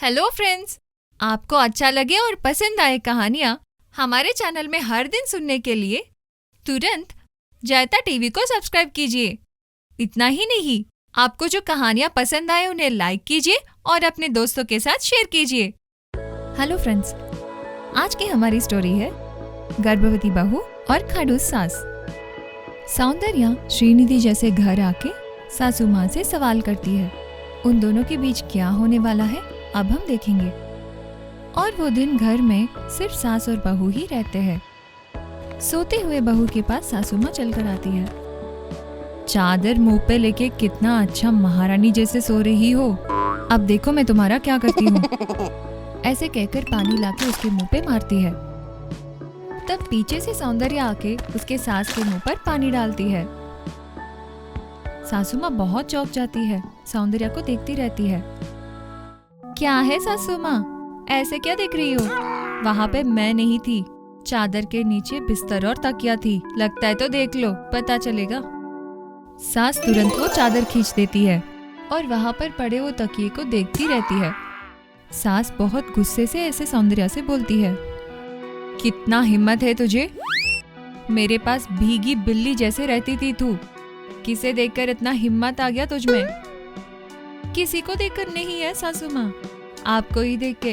Hello friends, आपको अच्छा लगे और पसंद आए कहानियाँ हमारे चैनल में हर दिन सुनने के लिए तुरंत जायता टीवी को सब्सक्राइब कीजिए। इतना ही नहीं, आपको जो कहानियाँ पसंद आए उन्हें लाइक कीजिए और अपने दोस्तों के साथ शेयर कीजिए। हेलो फ्रेंड्स, आज की हमारी स्टोरी है गर्भवती बहू और खड़ूस सास। सौंदर्या श्रीनिधि जैसे घर आके सासू माँ से सवाल करती है। उन दोनों के बीच क्या होने वाला है अब हम देखेंगे। और वो दिन घर में सिर्फ सास और बहू ही रहते हैं। सोते हुए बहू के पास सासू माँ चलकर आती है। चादर मुंह पे लेके कितना अच्छा महारानी जैसे सो रही हो, अब देखो मैं तुम्हारा क्या करती हूँ। ऐसे कहकर पानी लाके उसके मुंह पे मारती है। तब पीछे से सौंदर्या आके उसके सास के मुंह पर पानी डालती है। सासू माँ बहुत चौंक जाती है, सौंदर्या को देखती रहती है। क्या है सासू माँ, ऐसे क्या देख रही हो? वहाँ पे मैं नहीं थी, चादर के नीचे बिस्तर और तकिया थी। लगता है तो देख लो, पता चलेगा। सास तुरंत वो चादर खींच देती है और वहाँ पर पड़े वो तकिए को देखती रहती है। सास बहुत गुस्से से ऐसे सौंदर्या से बोलती है, कितना हिम्मत है तुझे? मेरे पास भीगी बिल्ली जैसे रहती थी तू, किसे देखकर इतना हिम्मत आ गया तुझ में? किसी को देखकर नहीं है सासू माँ, आपको ही देख के।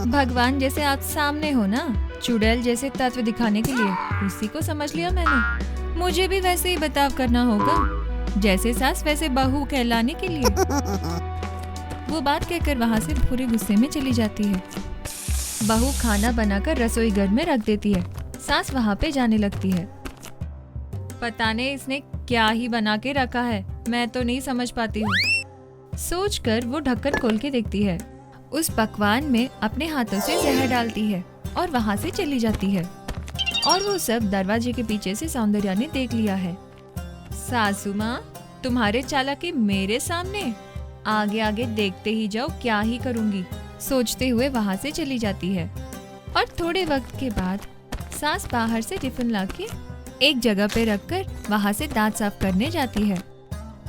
भगवान जैसे आप सामने हो ना, चुड़ैल जैसे तत्व दिखाने के लिए, उसी को समझ लिया मैंने। मुझे भी वैसे ही बर्ताव करना होगा, जैसे सास वैसे बहू कहलाने के लिए। वो बात कहकर वहाँ से पूरे गुस्से में चली जाती है। बहू खाना बनाकर रसोई घर में रख देती है। सास वहाँ पे जाने लगती है। पता नहीं इसने क्या ही बना के रखा है, मैं तो नहीं समझ पाती हूँ। सोचकर वो ढक्कन खोल के देखती है। उस पकवान में अपने हाथों से जहर डालती है और वहाँ से चली जाती है। और वो सब दरवाजे के पीछे से सौंदर्या ने देख लिया है। सासू माँ, तुम्हारे चालाकी मेरे सामने, आगे आगे देखते ही जाओ क्या ही करूँगी, सोचते हुए वहाँ से चली जाती है। और थोड़े वक्त के बाद सास बाहर से टिफिन लाके एक जगह पे रखकर वहाँ से दांत साफ करने जाती है।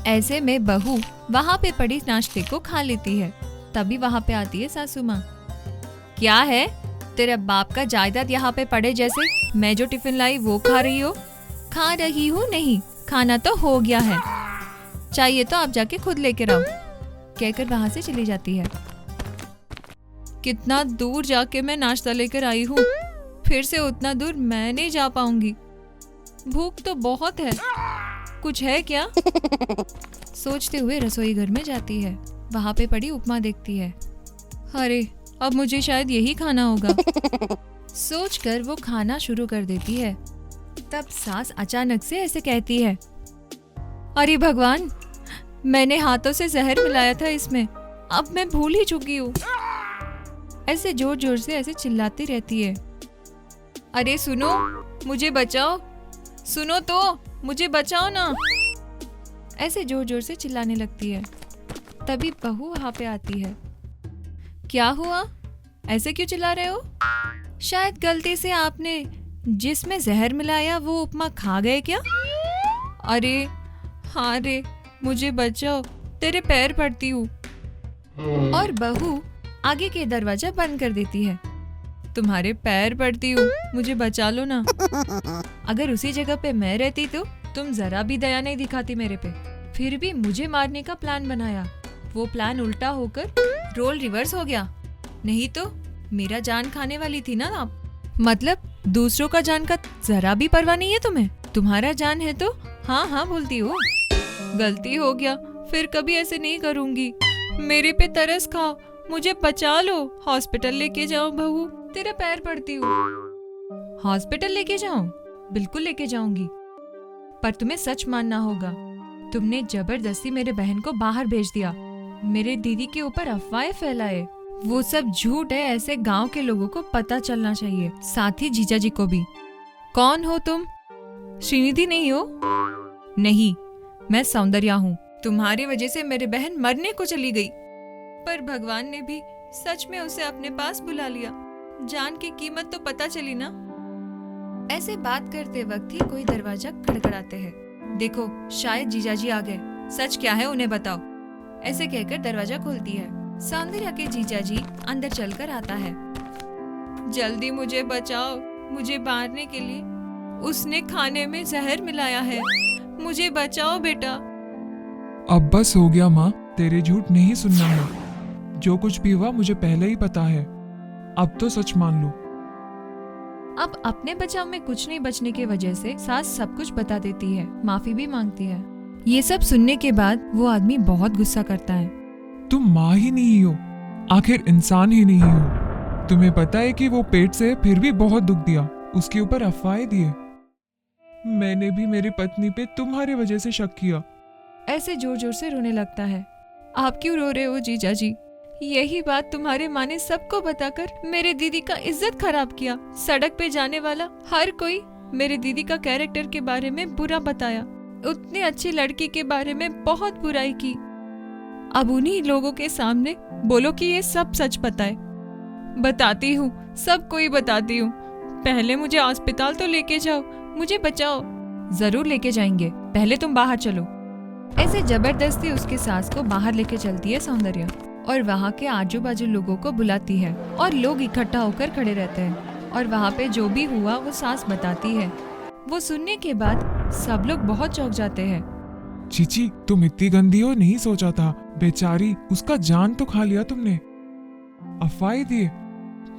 ऐसे में बहू वहाँ पे पड़ी नाश्ते को खा लेती है। तभी वहाँ पे आती है सासू माँ। क्या है, तेरे बाप का जायदाद यहाँ पे पड़े जैसे मैं जो टिफिन लाई वो खा रही हो? खा रही हूँ नहीं, खाना तो हो गया है, चाहिए तो आप जाके खुद लेकर आओ, कहकर वहाँ से चली जाती है। कितना दूर जाके मैं नाश्ता लेकर आई हूँ, फिर से उतना दूर मैं नहीं जा पाऊंगी। भूख तो बहुत है, कुछ है क्या? सोचते हुए रसोई घर में जाती है। वहाँ पे पड़ी उपमा देखती है। अरे, अब मुझे शायद यही खाना होगा। सोचकर वो खाना शुरू कर देती है। तब सास अचानक से ऐसे कहती है, अरे भगवान, मैंने हाथों से जहर मिलाया था इसमें, अब मैं भूल ही चुकी हूँ। ऐसे जोर जोर से ऐसे चिल्लाती रहती है। अरे सुनो, मुझे बचाओ, सुनो तो, मुझे बचाओ ना, ऐसे जोर जोर से चिल्लाने लगती है। तभी बहू वहाँ पे आती है। क्या हुआ, ऐसे क्यों चिल्ला रहे हो? शायद गलती से आपने जिसमें जहर मिलाया वो उपमा खा गए क्या? अरे हाँ रे, मुझे बचाओ, तेरे पैर पड़ती हूँ। और बहू आगे के दरवाजा बंद कर देती है। तुम्हारे पैर पड़ती हूँ, मुझे बचा लो ना। अगर उसी जगह पे मैं रहती तो तुम जरा भी दया नहीं दिखाती मेरे पे, फिर भी मुझे मारने का प्लान बनाया। वो प्लान उल्टा होकर रोल रिवर्स हो गया। नहीं तो मेरा जान खाने वाली थी ना आप। मतलब दूसरों का जान का जरा भी परवाह नहीं है तुम्हें? तुम्हारा जान है तो हाँ हाँ बोलती हो। गलती हो गया, फिर कभी ऐसे नहीं करूँगी। मेरे पे तरस खाओ, मुझे बचा लो, हॉस्पिटल लेके जाओ बहू, तेरा पैर पड़ती हूँ। हॉस्पिटल लेके जाऊं? बिल्कुल लेके जाऊंगी, पर तुम्हें सच मानना होगा, तुमने जबरदस्ती मेरे बहन को बाहर भेज दिया, मेरे दीदी के ऊपर अफवाहें फैलाए। वो सब झूठ है, ऐसे गांव के लोगों को पता चलना चाहिए, साथ ही जीजा जी को भी। कौन हो तुम? श्रीनिधि नहीं हो? नहीं, मैं सौंदर्या हूँ। तुम्हारी वजह से मेरी बहन मरने को चली गई, पर भगवान ने भी सच में उसे अपने पास बुला लिया। जान की कीमत तो पता चली ना। ऐसे बात करते वक्त ही कोई दरवाजा खड़खड़ाते हैं। देखो, शायद जीजाजी आ गए, सच क्या है उन्हें बताओ, ऐसे कहकर दरवाजा खोलती है। सौंदर्या के जीजा जी अंदर चलकर आता है। जल्दी मुझे बचाओ, मुझे मारने के लिए उसने खाने में जहर मिलाया है, मुझे बचाओ बेटा। अब बस हो गया माँ, तेरे झूठ नहीं सुनना है। जो कुछ भी हुआ मुझे पहले ही पता है, अब तो सच मान लो। अब अपने बचाव में कुछ नहीं बचने की वजह से सास सब कुछ बता देती है, माफी भी मांगती है। ये सब सुनने के बाद वो आदमी बहुत गुस्सा करता है। तुम माँ ही नहीं हो, आखिर इंसान ही नहीं हो। तुम्हें पता है कि वो पेट से फिर भी बहुत दुख दिया, उसके ऊपर अफवाहें दिए। मैंने भी मेरी पत्नी पे तुम्हारी वजह से शक किया। ऐसे जोर जोर से रोने लगता है। आप क्यों रो रहे हो जीजा जी? यही बात तुम्हारे माँ ने सबको बताकर मेरे दीदी का इज्जत खराब किया। सड़क पे जाने वाला हर कोई मेरे दीदी का कैरेक्टर के बारे में बुरा बताया, उतनी अच्छी लड़की के बारे में बहुत बुराई की। अब उन्हीं लोगों के सामने बोलो कि ये सब सच पता है। बताती हूँ, सबको ही बताती हूँ। पहले मुझे अस्पताल तो लेके जाओ, मुझे बचाओ। जरूर लेके जाएंगे, पहले तुम बाहर चलो। ऐसे जबरदस्ती उसकी सास को बाहर लेके चलती है सौंदर्या और वहाँ के आजू बाजू लोगों को बुलाती है और लोग इकट्ठा होकर खड़े रहते हैं और वहाँ पे जो भी हुआ वो सास बताती है। वो सुनने के बाद सब लोग बहुत चौंक जाते हैं। चीची, तुम इतनी गंदी हो नहीं सोचा था। बेचारी, उसका जान तो खा लिया तुमने, अफवाहें दिए।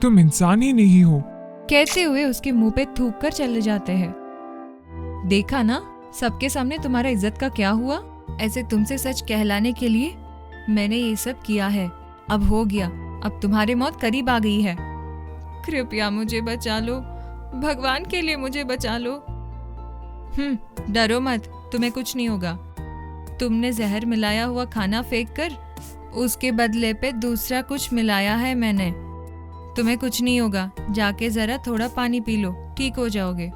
तुम इंसान ही नहीं हो। कहते हुए उसके मुंह पे थूक कर चले जाते हैं। देखा ना, सबके सामने तुम्हारा इज्जत का क्या हुआ। ऐसे तुमसे सच कहलाने के लिए मैंने ये सब किया है। अब हो गया, अब तुम्हारी मौत करीब आ गई है। कृपया मुझे बचा लो, भगवान के लिए मुझे बचा लो। डरो मत, तुम्हें कुछ नहीं होगा। तुमने जहर मिलाया हुआ खाना फेंक कर उसके बदले पे दूसरा कुछ मिलाया है मैंने। तुम्हें कुछ नहीं होगा, जाके जरा थोड़ा पानी पी लो, ठीक हो जाओगे।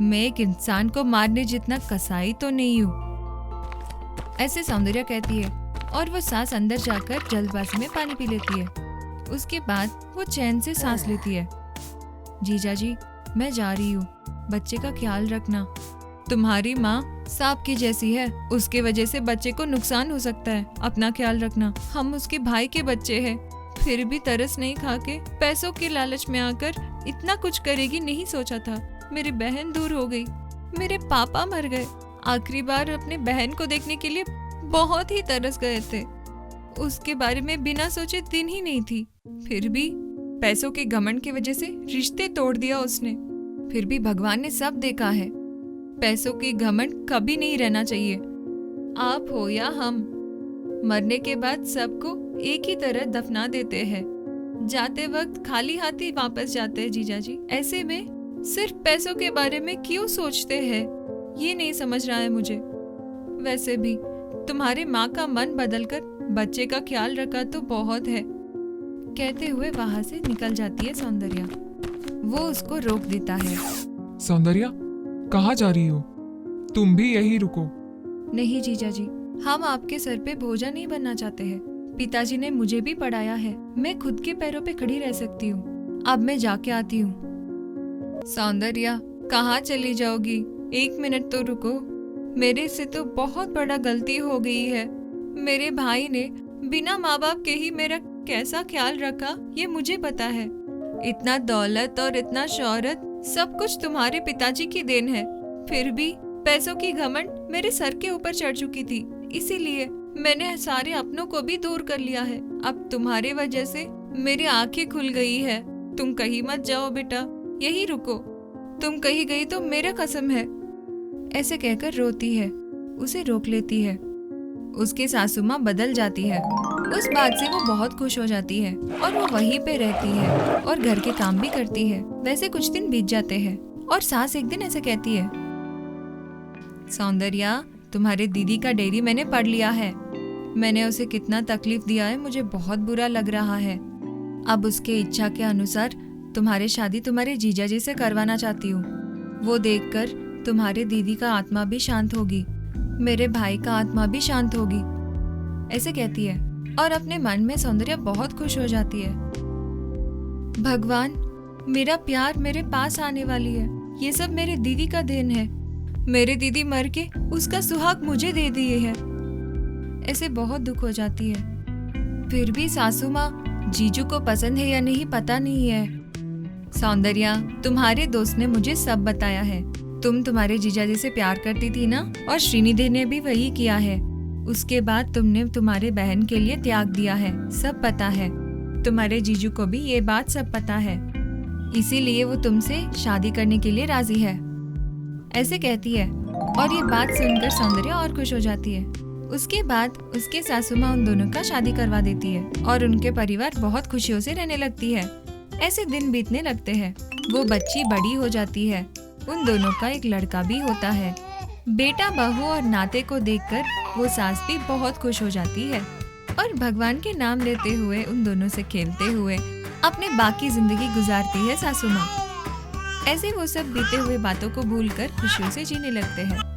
मैं एक इंसान को मारने जितना कसाई तो नहीं हूँ। ऐसे सौंदर्या कहती है और वो सांस अंदर जाकर जल्दबाजी में पानी पी लेती है। उसके बाद वो चैन से सांस लेती है। जीजा जी, मैं जा रही हूँ, बच्चे का ख्याल रखना। तुम्हारी माँ सांप की जैसी है, उसके वजह से बच्चे को नुकसान हो सकता है, अपना ख्याल रखना। हम उसके भाई के बच्चे हैं, फिर भी तरस नहीं खा के पैसों के लालच में आकर इतना कुछ करेगी नहीं सोचा था। मेरी बहन दूर हो गई, मेरे पापा मर गए। आखिरी बार अपने बहन को देखने के लिए बहुत ही तरस गए थे। उसके बारे में बिना सोचे दिन ही नहीं थी। फिर भी पैसों के घमंड की वजह से रिश्ते तोड़ दिया उसने। फिर भी भगवान ने सब देखा है। पैसों की घमंड कभी नहीं रहना चाहिए। आप हो या हम, मरने के बाद सबको एक ही तरह दफना देते हैं। जाते वक्त खाली हाथ ही वापस जाते हैं जीजा जी। ऐसे में सिर्फ पैसों के बारे में क्यों सोचते हैं, ये नहीं समझ रहा है मुझे। वैसे भी तुम्हारी माँ का मन बदलकर बच्चे का ख्याल रखा तो बहुत है। कहते हुए वहाँ से निकल जाती है सौंदर्या। वो उसको रोक देता है। सौंदर्या, कहाँ जा रही हो? तुम भी यही रुको। नहीं जीजा जी, हम आपके सर पे बोझा नहीं बनना चाहते हैं। पिताजी ने मुझे भी पढ़ाया है, मैं खुद के पैरों पे खड़ी रह सकती हूँ। अब मैं जाके आती हूँ। सौंदर्या, कहाँ चली जाओगी? 1 मिनट तो रुको। मेरे से तो बहुत बड़ा गलती हो गई है। मेरे भाई ने बिना माँ बाप के ही मेरा कैसा ख्याल रखा ये मुझे पता है। इतना दौलत और इतना शोहरत सब कुछ तुम्हारे पिताजी की देन है। फिर भी पैसों की घमंड मेरे सर के ऊपर चढ़ चुकी थी, इसीलिए मैंने सारे अपनों को भी दूर कर लिया है। अब तुम्हारे वजह से मेरी आंखें खुल गई है। तुम कहीं मत जाओ बेटा, यही रुको। तुम कहीं गई तो मेरा कसम है। ऐसे कहकर रोती है, उसे रोक लेती है। उसकी सासू माँ बदल जाती है। उस बात से वो बहुत खुश हो जाती है और वो वहीं पे रहती है और घर के काम भी करती है। वैसे कुछ दिन बीत जाते हैं और सास एक दिन ऐसे कहती है, सौंदर्या, तुम्हारे दीदी का डायरी मैंने पढ़ लिया है। मैंने उसे कितना तकलीफ दिया है, मुझे बहुत बुरा लग रहा है। अब उसके इच्छा के अनुसार तुम्हारी शादी तुम्हारे जीजा जी से करवाना चाहती हूँ। वो देखकर तुम्हारे दीदी का आत्मा भी शांत होगी, मेरे भाई का आत्मा भी शांत होगी। ऐसे कहती है और अपने मन में सौंदर्या बहुत खुश हो जाती है। भगवान, मेरा प्यार मेरे पास आने वाली है। ये सब मेरे दीदी का देन है। मेरे दीदी मर के उसका सुहाग मुझे दे दिए है। ऐसे बहुत दुख हो जाती है। फिर भी सासू माँ जीजू को पसंद है या नहीं पता नहीं है। सौंदर्या, तुम्हारे दोस्त ने मुझे सब बताया है। तुम तुम्हारे जीजाजी से प्यार करती थी ना, और श्रीनिधि ने भी वही किया है। उसके बाद तुमने तुम्हारे बहन के लिए त्याग दिया है, सब पता है। तुम्हारे जीजू को भी ये बात सब पता है, इसीलिए वो तुमसे शादी करने के लिए राजी है, ऐसे कहती है। और ये बात सुनकर सौंदर्या और खुश हो जाती है। उसके बाद उसके सासू माँ उन दोनों का शादी करवा देती है और उनके परिवार बहुत खुशियों से रहने लगती है। ऐसे दिन बीतने लगते हैं। वो बच्ची बड़ी हो जाती है। उन दोनों का एक लड़का भी होता है। बेटा, बहू और नाते को देखकर वो सास भी बहुत खुश हो जाती है और भगवान के नाम लेते हुए उन दोनों से खेलते हुए अपनी बाकी जिंदगी गुजारती है सासू माँ। ऐसे वो सब बीते हुए बातों को भूलकर खुशियों से जीने लगते हैं।